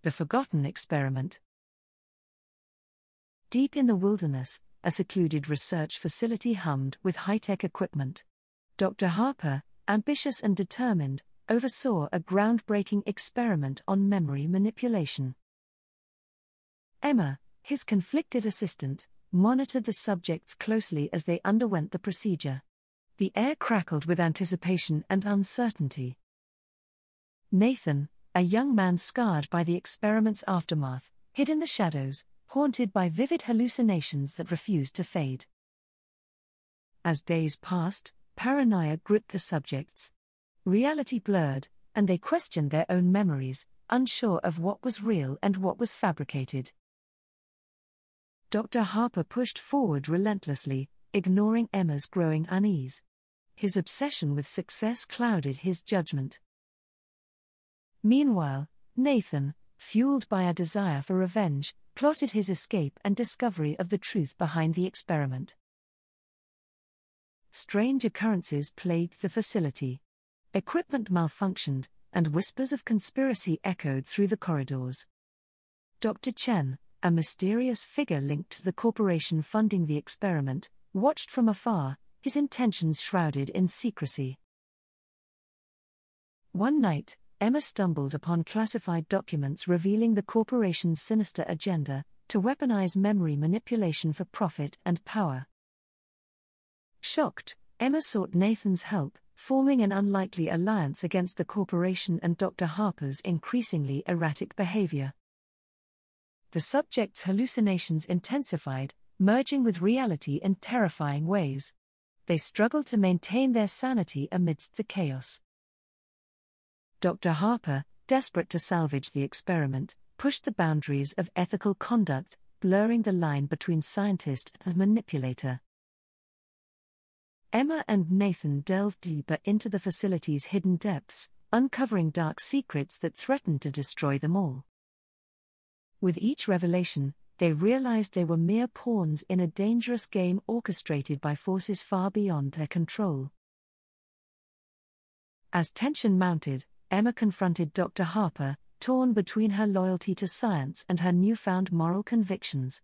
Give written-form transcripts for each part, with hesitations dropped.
The Forgotten Experiment. Deep in the wilderness, a secluded research facility hummed with high-tech equipment. Dr. Harper, ambitious and determined, oversaw a groundbreaking experiment on memory manipulation. Emma, his conflicted assistant, monitored the subjects closely as they underwent the procedure. The air crackled with anticipation and uncertainty. Nathan, a young man scarred by the experiment's aftermath, hid in the shadows, haunted by vivid hallucinations that refused to fade. As days passed, paranoia gripped the subjects. Reality blurred, and they questioned their own memories, unsure of what was real and what was fabricated. Dr. Harper pushed forward relentlessly, ignoring Emma's growing unease. His obsession with success clouded his judgment. Meanwhile, Nathan, fueled by a desire for revenge, plotted his escape and discovery of the truth behind the experiment. Strange occurrences plagued the facility. Equipment malfunctioned, and whispers of conspiracy echoed through the corridors. Dr. Chen, a mysterious figure linked to the corporation funding the experiment, watched from afar, his intentions shrouded in secrecy. One night, Emma stumbled upon classified documents revealing the corporation's sinister agenda to weaponize memory manipulation for profit and power. Shocked, Emma sought Nathan's help, forming an unlikely alliance against the corporation and Dr. Harper's increasingly erratic behavior. The subjects' hallucinations intensified, merging with reality in terrifying ways. They struggled to maintain their sanity amidst the chaos. Dr. Harper, desperate to salvage the experiment, pushed the boundaries of ethical conduct, blurring the line between scientist and manipulator. Emma and Nathan delved deeper into the facility's hidden depths, uncovering dark secrets that threatened to destroy them all. With each revelation, they realized they were mere pawns in a dangerous game orchestrated by forces far beyond their control. As tension mounted, Emma confronted Dr. Harper, torn between her loyalty to science and her newfound moral convictions.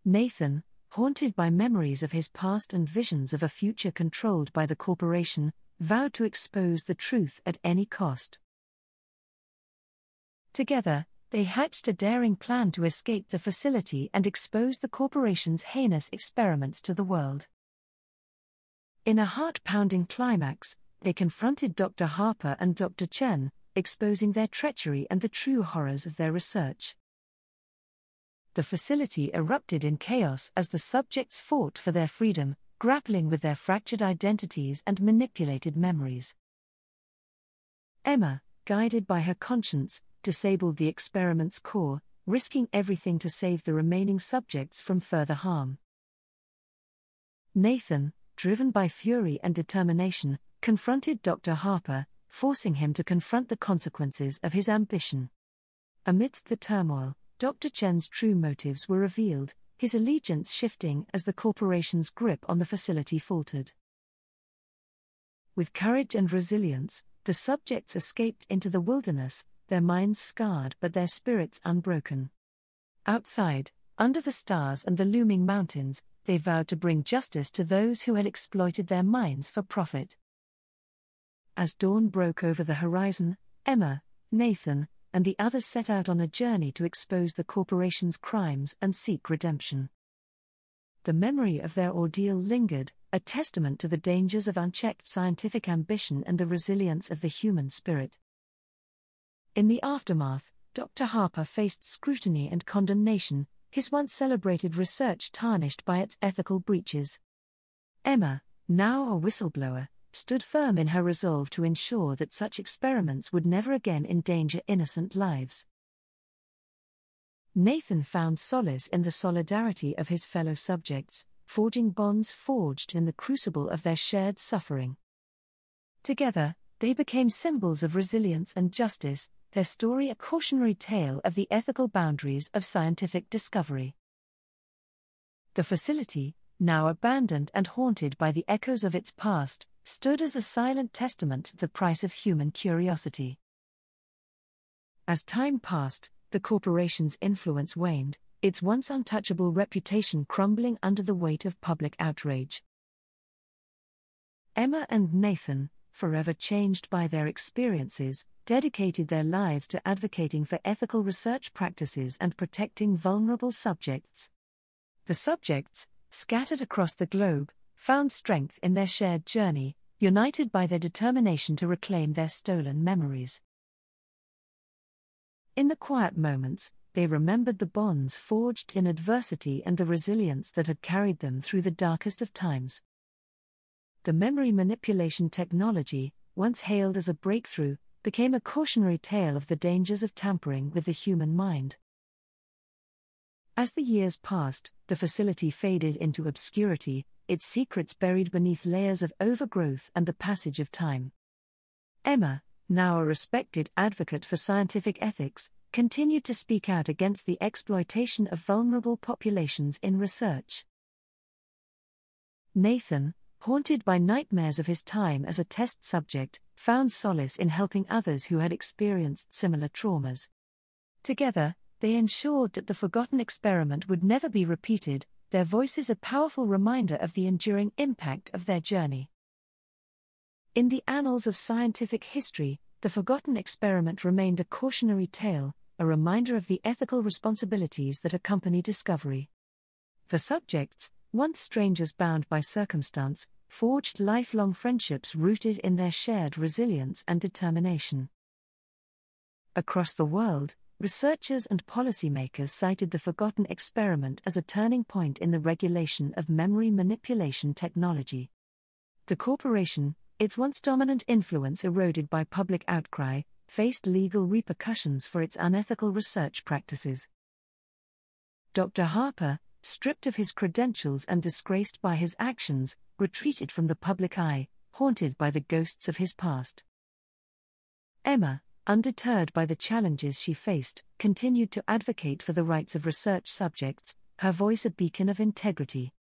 Nathan, haunted by memories of his past and visions of a future controlled by the corporation, vowed to expose the truth at any cost. Together, they hatched a daring plan to escape the facility and expose the corporation's heinous experiments to the world. In a heart-pounding climax, they confronted Dr. Harper and Dr. Chen, exposing their treachery and the true horrors of their research. The facility erupted in chaos as the subjects fought for their freedom, grappling with their fractured identities and manipulated memories. Emma, guided by her conscience, disabled the experiment's core, risking everything to save the remaining subjects from further harm. Nathan, driven by fury and determination, confronted Dr. Harper, forcing him to confront the consequences of his ambition. Amidst the turmoil, Dr. Chen's true motives were revealed, his allegiance shifting as the corporation's grip on the facility faltered. With courage and resilience, the subjects escaped into the wilderness, their minds scarred but their spirits unbroken. Outside, under the stars and the looming mountains, they vowed to bring justice to those who had exploited their minds for profit. As dawn broke over the horizon, Emma, Nathan, and the others set out on a journey to expose the corporation's crimes and seek redemption. The memory of their ordeal lingered, a testament to the dangers of unchecked scientific ambition and the resilience of the human spirit. In the aftermath, Dr. Harper faced scrutiny and condemnation, his once celebrated research tarnished by its ethical breaches. Emma, now a whistleblower, stood firm in her resolve to ensure that such experiments would never again endanger innocent lives. Nathan found solace in the solidarity of his fellow subjects, forging bonds forged in the crucible of their shared suffering. Together, they became symbols of resilience and justice, their story a cautionary tale of the ethical boundaries of scientific discovery. The facility, now abandoned and haunted by the echoes of its past, stood as a silent testament to the price of human curiosity. As time passed, the corporation's influence waned, its once untouchable reputation crumbling under the weight of public outrage. Emma and Nathan, forever changed by their experiences, dedicated their lives to advocating for ethical research practices and protecting vulnerable subjects. The subjects, scattered across the globe, found strength in their shared journey, united by their determination to reclaim their stolen memories. In the quiet moments, they remembered the bonds forged in adversity and the resilience that had carried them through the darkest of times. The memory manipulation technology, once hailed as a breakthrough, became a cautionary tale of the dangers of tampering with the human mind. As the years passed, the facility faded into obscurity, its secrets buried beneath layers of overgrowth and the passage of time. Emma, now a respected advocate for scientific ethics, continued to speak out against the exploitation of vulnerable populations in research. Nathan, haunted by nightmares of his time as a test subject, found solace in helping others who had experienced similar traumas. Together, they ensured that the forgotten experiment would never be repeated, their voices a powerful reminder of the enduring impact of their journey. In the annals of scientific history, the forgotten experiment remained a cautionary tale, a reminder of the ethical responsibilities that accompany discovery. The subjects, once strangers bound by circumstance, forged lifelong friendships rooted in their shared resilience and determination. Across the world, researchers and policymakers cited the forgotten experiment as a turning point in the regulation of memory manipulation technology. The corporation, its once dominant influence eroded by public outcry, faced legal repercussions for its unethical research practices. Dr. Harper, stripped of his credentials and disgraced by his actions, retreated from the public eye, haunted by the ghosts of his past. Emma, undeterred by the challenges she faced, continued to advocate for the rights of research subjects, her voice a beacon of integrity.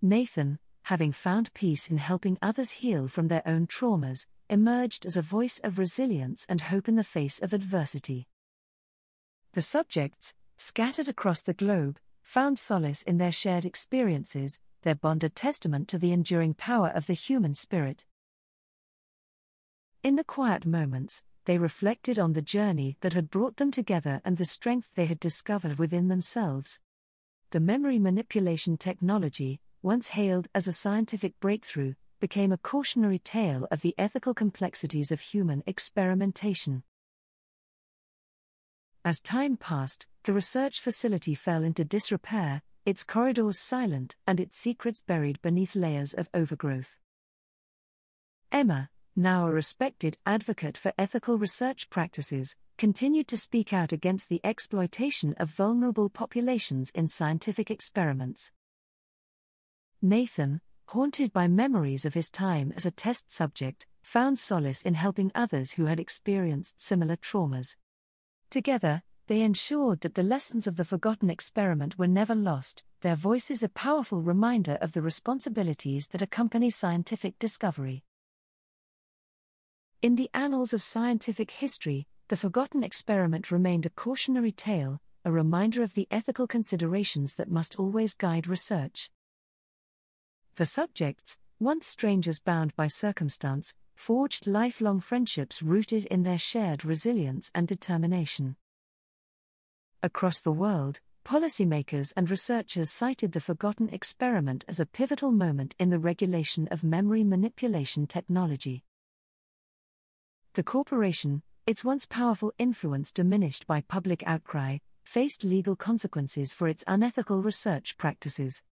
Nathan, having found peace in helping others heal from their own traumas, emerged as a voice of resilience and hope in the face of adversity. The subjects, scattered across the globe, found solace in their shared experiences, their bond a testament to the enduring power of the human spirit. In the quiet moments, they reflected on the journey that had brought them together and the strength they had discovered within themselves. The memory manipulation technology, once hailed as a scientific breakthrough, became a cautionary tale of the ethical complexities of human experimentation. As time passed, the research facility fell into disrepair, its corridors silent and its secrets buried beneath layers of overgrowth. Emma, now a respected advocate for ethical research practices, continued to speak out against the exploitation of vulnerable populations in scientific experiments. Nathan, haunted by memories of his time as a test subject, found solace in helping others who had experienced similar traumas. Together, they ensured that the lessons of the forgotten experiment were never lost, their voices a powerful reminder of the responsibilities that accompany scientific discovery. In the annals of scientific history, the forgotten experiment remained a cautionary tale, a reminder of the ethical considerations that must always guide research. The subjects, once strangers bound by circumstance, forged lifelong friendships rooted in their shared resilience and determination. Across the world, policymakers and researchers cited the forgotten experiment as a pivotal moment in the regulation of memory manipulation technology. The corporation, its once powerful influence diminished by public outcry, faced legal consequences for its unethical research practices.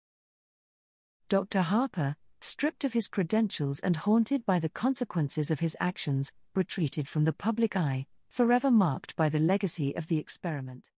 Dr. Harper, stripped of his credentials and haunted by the consequences of his actions, retreated from the public eye, forever marked by the legacy of the experiment.